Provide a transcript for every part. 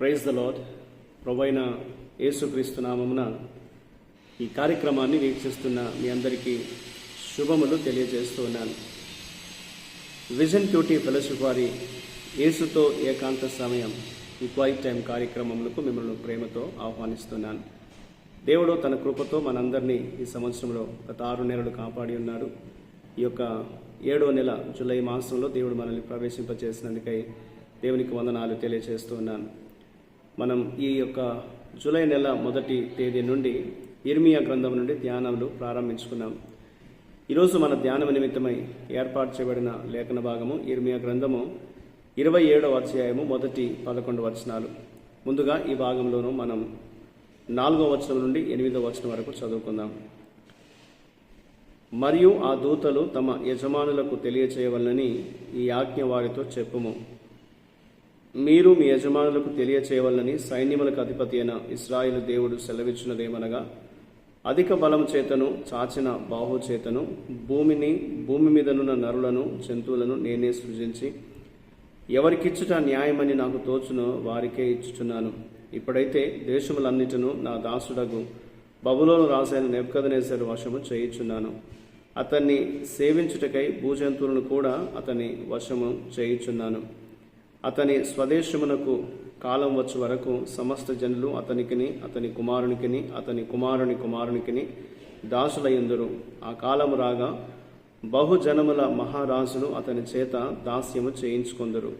Praise the lord. ప్రభువైన యేసుక్రీస్తు నామమున ఈ కార్యక్రమాన్ని వీక్షిస్తున్న మీ అందరికీ శుభములు తెలియజేస్తూ ఉన్నాను. విజన్ క్యూటీ ఫెలోషిప్ వారి యేసుతో ఏకాంత సమయం ఈ క్వైట్ టైం కార్యక్రమములకు మిమ్మల్ని ప్రేమతో ఆహ్వానిస్తున్నాను. దేవుడు తన కృపతో మనందరినీ ఈ సంవత్సరంలో గత 6 నెలలు కాపాడి ఉన్నాడు. ఈ యొక్క 7వ నెల జూలై మాసంలో దేవుడు మనల్ని ప్రవేశింపచేసినందుకై దేవునికి వందనాలు తెలియజేస్తూ ఉన్నాను. మనం ఈ యొక్క జూలై నెల 1వ తేదీ నుండి ఇర్మియా గ్రంథం నుండి ధ్యానాలు ప్రారంభించుకున్నాం. ఈరోజు మన ధ్యానం నిమిత్తమై ఏర్పాటు చేయబడిన లేఖన భాగము ఇర్మియా గ్రంథము 27వ అధ్యాయము 1-11 వచనాలు. ముందుగా ఈ భాగంలోనూ మనం 4వ వచనం నుండి 8వ వచనం వరకు చదువుకుందాం. మరియు ఆ దూతలు తమ యజమానులకు తెలియచేయవలనని ఈ ఆజ్ఞ వారితో చెప్పుము. మీరు మీ యజమానులకు తెలియచేయవలనని సైన్యములకు అధిపతి అయిన ఇశ్రాయేలు దేవుడు సెలవిచ్చినదేమనగా, అధిక బలము చేతను చాచిన బాహు చేతను భూమి మీదనున్న నరులను జంతువులను నేనే సృజించి ఎవరికిచ్చుట న్యాయమని నాకు తోచునో వారికే ఇచ్చుచున్నాను. ఇప్పుడైతే దేశములన్నిటిను నా దాసుడగు బబులోను రాజైన నెబుకద్నెజరు వశము చేయుచున్నాను. అతన్ని సేవించుటకై భూజంతువులను కూడా అతని వశము చేయుచున్నాను. అతని స్వదేశమునకు కాలం వచ్చు వరకు సమస్త జనులు అతనికిని అతని కుమారునికిని అతని కుమారుని కుమారునికిని దాసులయ్యుందురు. ఆ కాలము రాగా బహుజనముల మహారాజులు అతని చేత దాస్యము చేయించుకొందురు.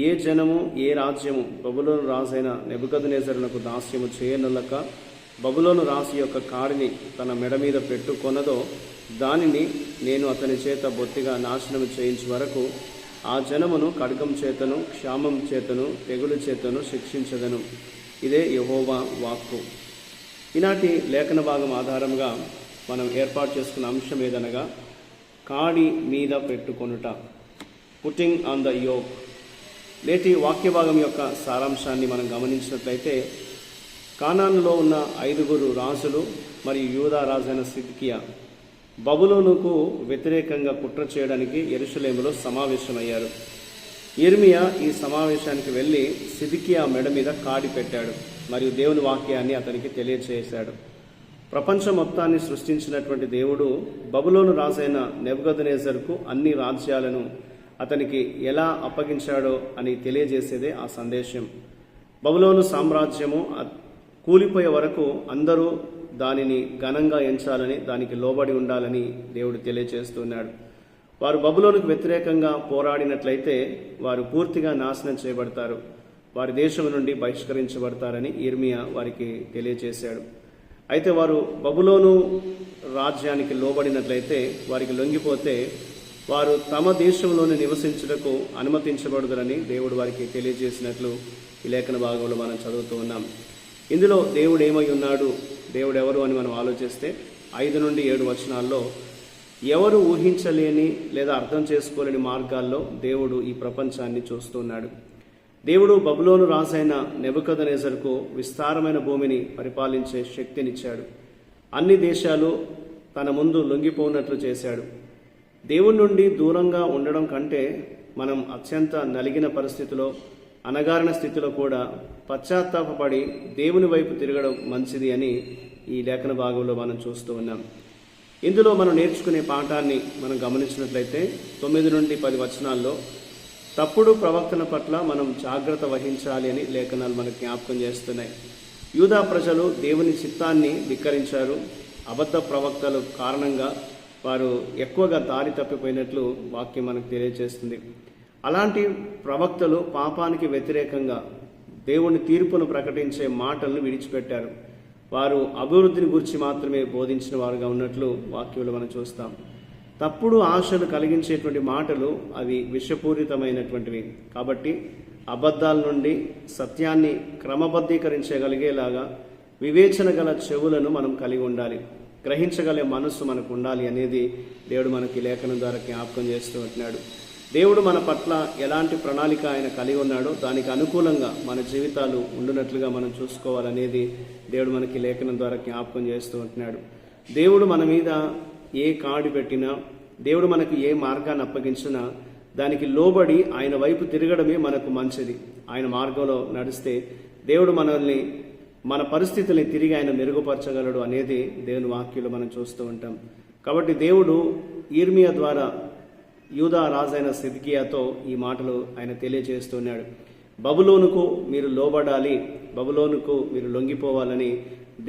ఏ జనము ఏ రాజ్యము బబులోను రాజైన నెబుకద్నెజరునకు దాస్యము చేయనొల్లక బబులోను రాజు యొక్క కాడిని తన మెడ మీద పెట్టుకొనదో దానిని నేను అతని చేత బొత్తిగా నాశనము చేయించే వరకు ఆ జనమును ఖడ్గం చేతను క్షామం చేతను తెగులు చేతను శిక్షించదను. ఇదే యెహోవా వాక్కు. ఈనాటి లేఖన భాగం ఆధారంగా మనం ఏర్పాటు చేసుకున్న అంశం ఏదనగా కాడి మీద పెట్టుకొనుట, పుట్టింగ్ ఆన్ ద యోక్. నేటి వాక్య భాగం యొక్క సారాంశాన్ని మనం గమనించినట్లయితే, కానానులో ఉన్న 5 రాజులు మరియు యూదా రాజైన సిద్కియా బబులోనుకు వ్యతిరేకంగా కుట్ర చేయడానికి యెరూషలేములో సమావేశమయ్యారు. ఇర్మియా ఈ సమావేశానికి వెళ్ళి సిద్కియా మెడ మీద కాడి పెట్టాడు మరియు దేవుని వాక్యాన్ని అతనికి తెలియచేశాడు. ప్రపంచం మొత్తాన్ని సృష్టించినటువంటి దేవుడు బబులోను రాజైన నెబుకద్నెజరుకు అన్ని రాజ్యాలను అతనికి ఎలా అప్పగించాడో అని తెలియజేసేదే ఆ సందేశం. బబులోను సామ్రాజ్యము కూలిపోయే వరకు అందరూ దానిని ఘనంగా ఎంచాలని, దానికి లోబడి ఉండాలని దేవుడు తెలియజేస్తున్నాడు. వారు బబులోనుకు వ్యతిరేకంగా పోరాడినట్లయితే వారు పూర్తిగా నాశనం చేయబడతారు, వారి దేశం నుండి బహిష్కరించబడతారని ఇర్మియా వారికి తెలియజేశాడు. అయితే వారు బబులోను రాజ్యానికి లోబడినట్లయితే, వారికి లొంగిపోతే వారు తమ దేశంలోనే నివసించుటకు అనుమతించబడదురని దేవుడు వారికి తెలియజేసినట్లు ఈ లేఖన భాగంలో మనం చదువుతూ ఉన్నాం. ఇందులో దేవుడు ఏమై ఉన్నాడు, దేవుడు ఎవరు అని మనం ఆలోచిస్తే 5-7 వచనాల్లో ఎవరు ఊహించలేని లేదా అర్థం చేసుకోలేని మార్గాల్లో దేవుడు ఈ ప్రపంచాన్ని చూస్తున్నాడు. దేవుడు బబులోను రాజైన నెబుకద్నెజరుకు విస్తారమైన భూమిని పరిపాలించే శక్తినిచ్చాడు. అన్ని దేశాలు తన ముందు లొంగిపోనట్లు చేశాడు. దేవుని నుండి దూరంగా ఉండడం కంటే మనం అత్యంత నలిగిన పరిస్థితిలో, అణగారిన స్థితిలో కూడా పశ్చాత్తాపడి దేవుని వైపు తిరగడం మంచిది అని ఈ లేఖన భాగంలో మనం చూస్తూ ఉన్నాం. ఇందులో మనం నేర్చుకునే పాఠాన్ని మనం గమనించినట్లయితే 9-10 వచనాల్లో తప్పుడు ప్రవక్తల పట్ల మనం జాగ్రత్త వహించాలి అని లేఖనాలు మనకు జ్ఞాపకం చేస్తున్నాయి. యూదా ప్రజలు దేవుని చిత్తాన్ని ధిక్కరించారు. అబద్ధ ప్రవక్తల కారణంగా వారు ఎక్కువగా దారి తప్పిపోయినట్లు వాక్యం మనకు తెలియజేస్తుంది. అలాంటి ప్రవక్తలు పాపానికి వ్యతిరేకంగా దేవుని తీర్పును ప్రకటించే మాటలను విడిచిపెట్టారు. వారు అభివృద్ధిని గురించి మాత్రమే బోధించిన వారుగా ఉన్నట్లు వాక్యంలో మనం చూస్తాం. తప్పుడు ఆశలు కలిగించేటువంటి మాటలు అవి విషపూరితమైనటువంటివి. కాబట్టి అబద్ధాల నుండి సత్యాన్ని క్రమబద్ధీకరించగలిగేలాగా వివేచన గల చెవులను మనం కలిగి ఉండాలి, గ్రహించగలిగే మనస్సు మనకు ఉండాలి అనేది దేవుడు మనకి లేఖనం ద్వారా జ్ఞాపకం చేస్తూ ఉంటున్నాడు. దేవుడు మన పట్ల ఎలాంటి ప్రణాళిక ఆయన కలిగి ఉన్నాడో దానికి అనుకూలంగా మన జీవితాలు ఉండునట్లుగా మనం చూసుకోవాలనేది దేవుడు మనకి లేఖనం ద్వారా జ్ఞాపకం చేస్తూ ఉంటున్నాడు. దేవుడు మన మీద ఏ కాడి పెట్టినా, దేవుడు మనకు ఏ మార్గాన్ని అప్పగించినా దానికి లోబడి ఆయన వైపు తిరగడమే మనకు మంచిది. ఆయన మార్గంలో నడిస్తే దేవుడు మనల్ని, మన పరిస్థితుల్ని తిరిగి ఆయన మెరుగుపరచగలడు అనేది దేవుని వాక్యంలో మనం చూస్తూ ఉంటాం. కాబట్టి దేవుడు యిర్మీయా ద్వారా యూదా రాజైన సిద్కియాతో ఈ మాటలు ఆయన తెలియజేస్తున్నాడు. బబులోనుకు మీరు లోబడాలి, బబులోనుకు మీరు లొంగిపోవాలని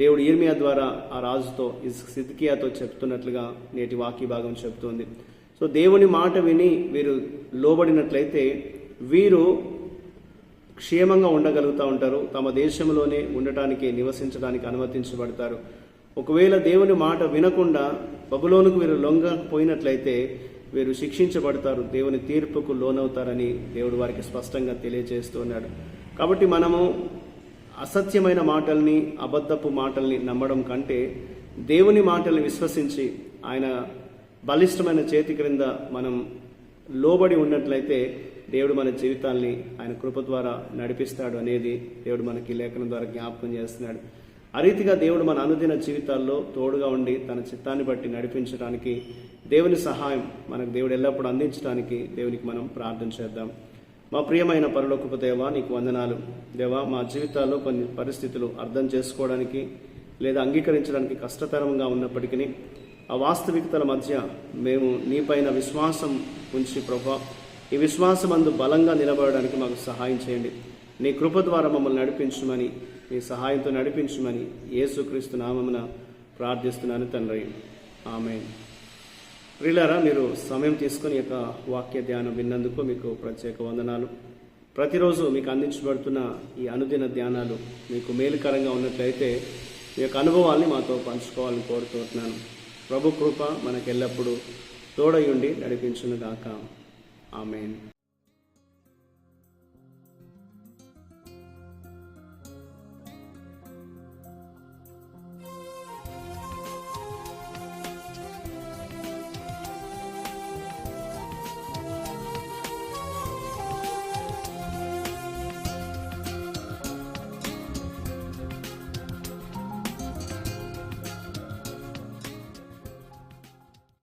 దేవుడు యిర్మీయా ద్వారా ఆ రాజుతో, సిద్కియాతో చెప్తున్నట్లుగా నేటి వాక్య భాగం చెప్తుంది. సో దేవుని మాట విని వీరు లోబడినట్లయితే వీరు క్షేమంగా ఉండగలుగుతూ ఉంటారు, తమ దేశంలోనే ఉండటానికి, నివసించడానికి అనుమతించబడతారు. ఒకవేళ దేవుని మాట వినకుండా బబులోనుకు వీరు లొంగపోయినట్లయితే వీరు శిక్షించబడతారు, దేవుని తీర్పుకు లోనవుతారని దేవుడు వారికి స్పష్టంగా తెలియజేస్తూ ఉన్నాడు. కాబట్టి మనము అసత్యమైన మాటల్ని, అబద్ధపు మాటల్ని నమ్మడం కంటే దేవుని మాటల్ని విశ్వసించి ఆయన బలిష్టమైన చేతి క్రింద మనం లోబడి ఉన్నట్లయితే దేవుడు మన జీవితాల్ని ఆయన కృప ద్వారా నడిపిస్తాడు అనేది దేవుడు మనకి లేఖనం ద్వారా జ్ఞాపకం చేస్తున్నాడు. ఆ రీతిగా దేవుడు మన అనుదిన జీవితాల్లో తోడుగా ఉండి తన చిత్తాన్ని బట్టి నడిపించడానికి, దేవుని సహాయం మనకు దేవుడు ఎల్లప్పుడూ అందించడానికి దేవునికి మనం ప్రార్థన చేద్దాం. మా ప్రియమైన పరలోకపు దేవా, నీకు వందనాలు. దేవా, మా జీవితాల్లో కొన్ని పరిస్థితులు అర్థం చేసుకోవడానికి లేదా అంగీకరించడానికి కష్టతరంగా ఉన్నప్పటికీ ఆ వాస్తవికతల మధ్య మేము నీపైన విశ్వాసం ఉంచి ప్రభా, ఈ విశ్వాసమందు బలంగా నిలబడడానికి మాకు సహాయం చేయండి. నీ కృప ద్వారా మమ్మల్ని నడిపించమని, నీ సహాయంతో నడిపించమని యేసుక్రీస్తు నామమున ప్రార్థిస్తున్నాను తండ్రి. ఆమేన్. ప్రియులారా, మీరు సమయం తీసుకొని ఈ యొక్క వాక్య ధ్యానం విన్నందుకు మీకు ప్రత్యేక వందనాలు. ప్రతిరోజు మీకు అందించబడుతున్న ఈ అనుదిన ధ్యానాలు మీకు మేలుకరంగా ఉన్నట్లయితే మీ యొక్క అనుభవాల్ని మాతో పంచుకోవాలని కోరుతున్నాను. ప్రభు కృప మనకెల్లప్పుడూ తోడయుండి నడిపించును గాక. ఆమేన్.